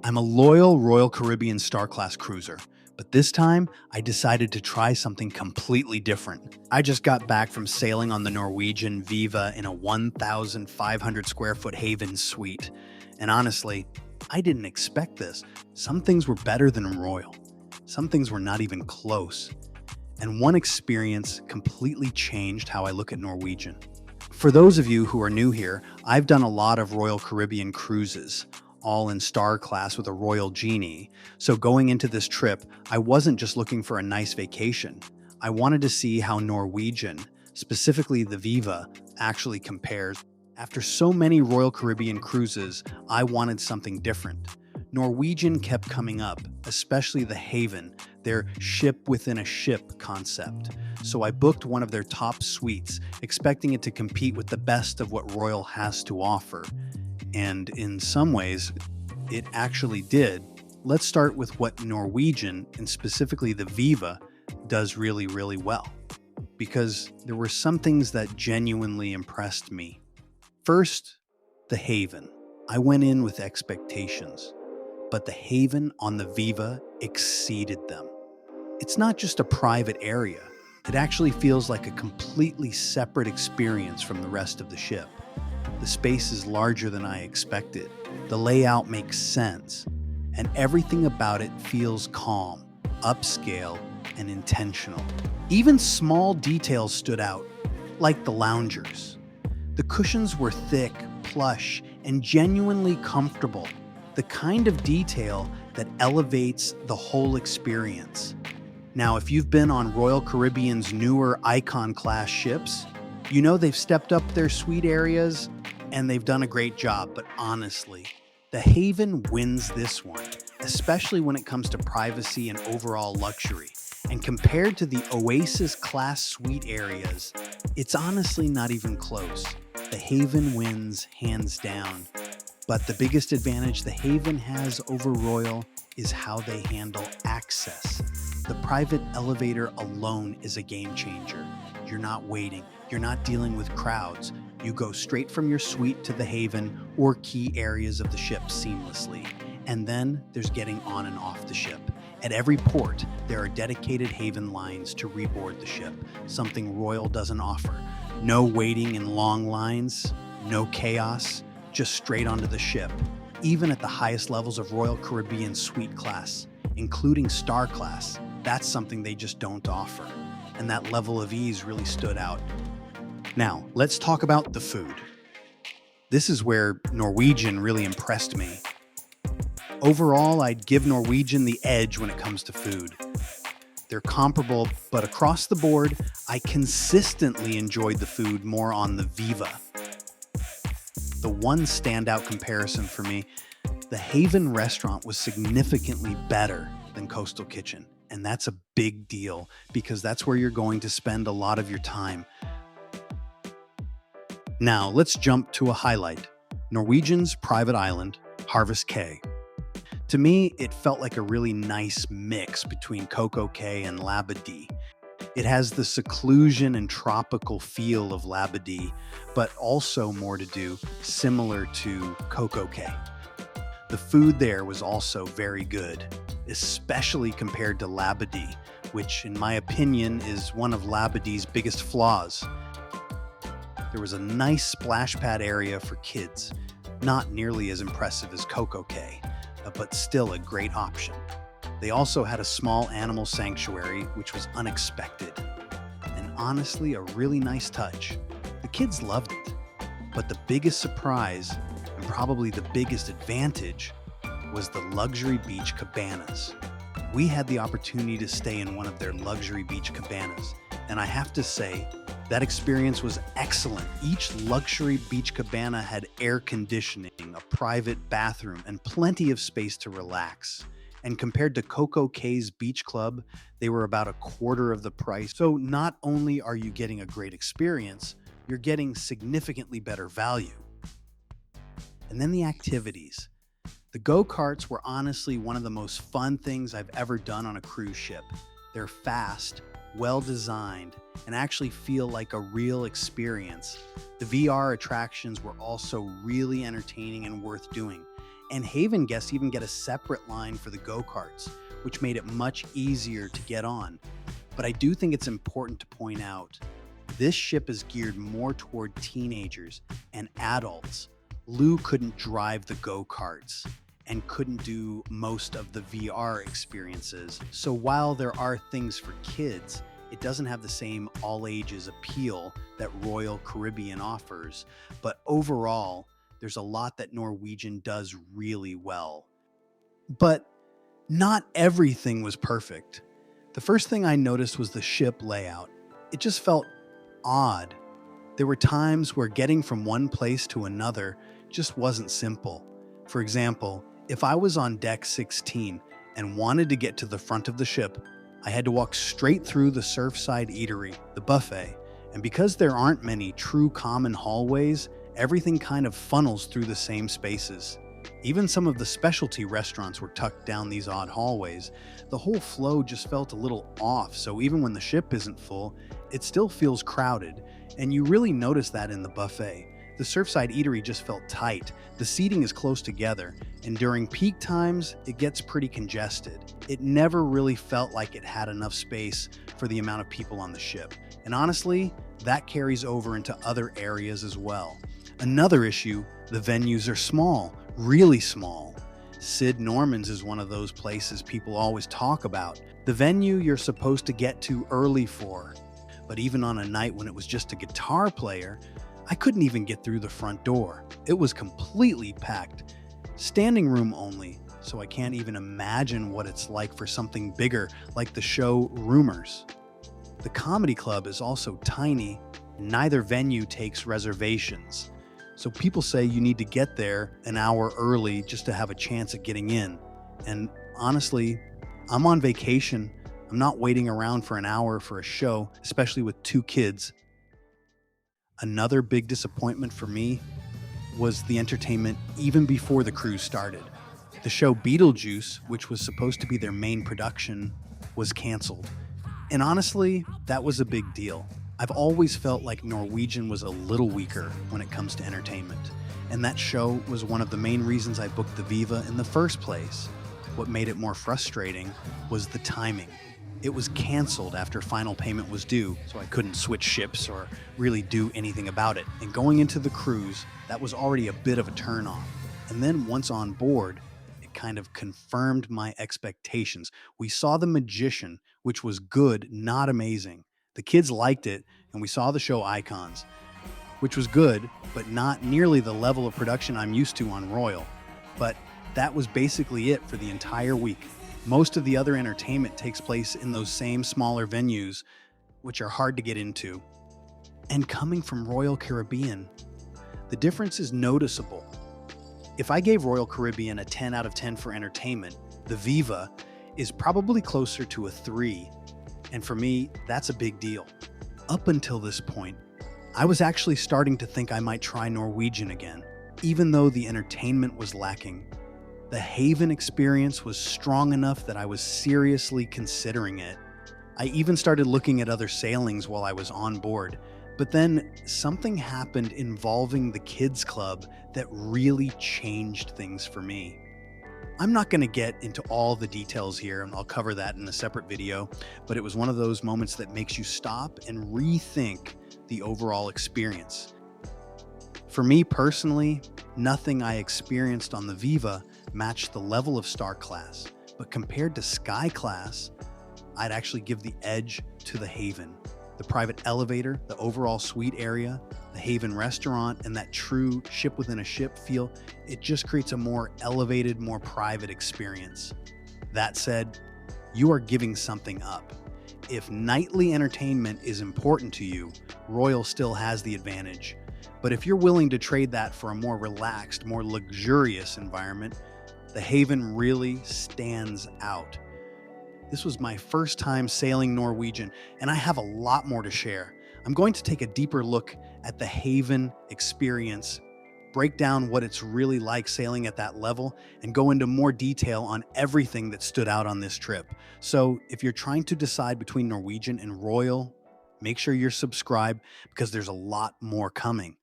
I'm a loyal Royal Caribbean Star Class cruiser, but this time I decided to try something completely different. I just got back from sailing on the Norwegian Viva in a 1,500 square foot Haven suite. And honestly, I didn't expect this. Some things were better than Royal. Some things were not even close. And one experience completely changed how I look at Norwegian. For those of you who are new here, I've done a lot of Royal Caribbean cruises, all in Star Class with a Royal Genie. So going into this trip, I wasn't just looking for a nice vacation. I wanted to see how Norwegian, specifically the Viva, actually compares. After so many Royal Caribbean cruises, I wanted something different. Norwegian kept coming up, especially the Haven, their ship within a ship concept. So I booked one of their top suites, expecting it to compete with the best of what Royal has to offer. And in some ways, it actually did. Let's start with what Norwegian, and specifically the Viva, does really, really well. Because there were some things that genuinely impressed me. First, the Haven. I went in with expectations, but the Haven on the Viva exceeded them. It's not just a private area. It actually feels like a completely separate experience from the rest of the ship. The space is larger than I expected. The layout makes sense, and everything about it feels calm, upscale, and intentional. Even small details stood out, like the loungers. The cushions were thick, plush, and genuinely comfortable, the kind of detail that elevates the whole experience. Now, if you've been on Royal Caribbean's newer Icon-class ships, you know they've stepped up their suite areas and they've done a great job, but honestly, the Haven wins this one, especially when it comes to privacy and overall luxury. And compared to the Oasis class suite areas, it's honestly not even close. The Haven wins hands down. But the biggest advantage the Haven has over Royal is how they handle access. The private elevator alone is a game changer. You're not waiting. You're not dealing with crowds. You go straight from your suite to the Haven or key areas of the ship seamlessly. And then there's getting on and off the ship. At every port, there are dedicated Haven lines to reboard the ship, something Royal doesn't offer. No waiting in long lines, no chaos, just straight onto the ship. Even at the highest levels of Royal Caribbean Suite class, including Star Class, that's something they just don't offer. And that level of ease really stood out. Now, let's talk about the food. This is where Norwegian really impressed me. Overall, I'd give Norwegian the edge when it comes to food. They're comparable, but across the board, I consistently enjoyed the food more on the Viva. The one standout comparison for me, the Haven restaurant was significantly better than Coastal Kitchen. And that's a big deal because that's where you're going to spend a lot of your time. Now, let's jump to a highlight. Norwegian's private island, Harvest Caye. To me, it felt like a really nice mix between Coco Cay and Labadee. It has the seclusion and tropical feel of Labadee, but also more to do, similar to Coco Cay. The food there was also very good, especially compared to Labadee, which in my opinion is one of Labadee's biggest flaws. There was a nice splash pad area for kids, not nearly as impressive as Coco Cay, but still a great option. They also had a small animal sanctuary, which was unexpected, and honestly a really nice touch. The kids loved it, but the biggest surprise, and probably the biggest advantage, was the luxury beach cabanas. We had the opportunity to stay in one of their luxury beach cabanas, and I have to say, that experience was excellent. Each luxury beach cabana had air conditioning, a private bathroom, and plenty of space to relax. And compared to Coco Cay's beach club, they were about a quarter of the price. So not only are you getting a great experience, you're getting significantly better value. And then the activities. The go-karts were honestly one of the most fun things I've ever done on a cruise ship. They're fast, well-designed, and actually feel like a real experience. The VR attractions were also really entertaining and worth doing. And Haven guests even get a separate line for the go-karts, which made it much easier to get on. But I do think it's important to point out, this ship is geared more toward teenagers and adults. Lou couldn't drive the go-karts and couldn't do most of the VR experiences. So while there are things for kids, it doesn't have the same all ages appeal that Royal Caribbean offers. But overall, there's a lot that Norwegian does really well. But not everything was perfect. The first thing I noticed was the ship layout. It just felt odd. There were times where getting from one place to another just wasn't simple. For example, if I was on deck 16 and wanted to get to the front of the ship, I had to walk straight through the Surfside Eatery, the buffet, and because there aren't many true common hallways, everything kind of funnels through the same spaces. Even some of the specialty restaurants were tucked down these odd hallways. The whole flow just felt a little off, so even when the ship isn't full, it still feels crowded, and you really notice that in the buffet. The Surfside Eatery just felt tight, the seating is close together, and during peak times, it gets pretty congested. It never really felt like it had enough space for the amount of people on the ship. And honestly, that carries over into other areas as well. Another issue, the venues are small, really small. Sid Norman's is one of those places people always talk about. The venue you're supposed to get to early for. But even on a night when it was just a guitar player, I couldn't even get through the front door. It was completely packed. Standing room only, so I can't even imagine what it's like for something bigger like the show Rumors. The comedy club is also tiny, and neither venue takes reservations. So people say you need to get there an hour early just to have a chance at getting in. And honestly, I'm on vacation. I'm not waiting around for an hour for a show, especially with 2 kids. Another big disappointment for me was the entertainment even before the cruise started. The show Beetlejuice, which was supposed to be their main production, was canceled. And honestly, that was a big deal. I've always felt like Norwegian was a little weaker when it comes to entertainment, and that show was one of the main reasons I booked the Viva in the first place. What made it more frustrating was the timing. It was canceled after final payment was due, so I couldn't switch ships or really do anything about it. And going into the cruise, that was already a bit of a turnoff. And then once on board, it kind of confirmed my expectations. We saw The Magician, which was good, not amazing. The kids liked it, and we saw the show Icons, which was good, but not nearly the level of production I'm used to on Royal. But that was basically it for the entire week. Most of the other entertainment takes place in those same smaller venues, which are hard to get into. And coming from Royal Caribbean, the difference is noticeable. If I gave Royal Caribbean a 10 out of 10 for entertainment, the Viva is probably closer to a 3. And for me, that's a big deal. Up until this point, I was actually starting to think I might try Norwegian again, even though the entertainment was lacking. The Haven experience was strong enough that I was seriously considering it. I even started looking at other sailings while I was on board, but then something happened involving the kids club that really changed things for me. I'm not going to get into all the details here, and I'll cover that in a separate video, but it was one of those moments that makes you stop and rethink the overall experience. For me personally, nothing I experienced on the Viva matched the level of Star Class, but compared to Sky Class, I'd actually give the edge to the Haven. The private elevator, the overall suite area, the Haven restaurant, and that true ship within a ship feel, it just creates a more elevated, more private experience. That said, you are giving something up. If nightly entertainment is important to you, Royal still has the advantage. But if you're willing to trade that for a more relaxed, more luxurious environment, the Haven really stands out. This was my first time sailing Norwegian, and I have a lot more to share. I'm going to take a deeper look at the Haven experience, break down what it's really like sailing at that level, and go into more detail on everything that stood out on this trip. So if you're trying to decide between Norwegian and Royal, make sure you're subscribed because there's a lot more coming.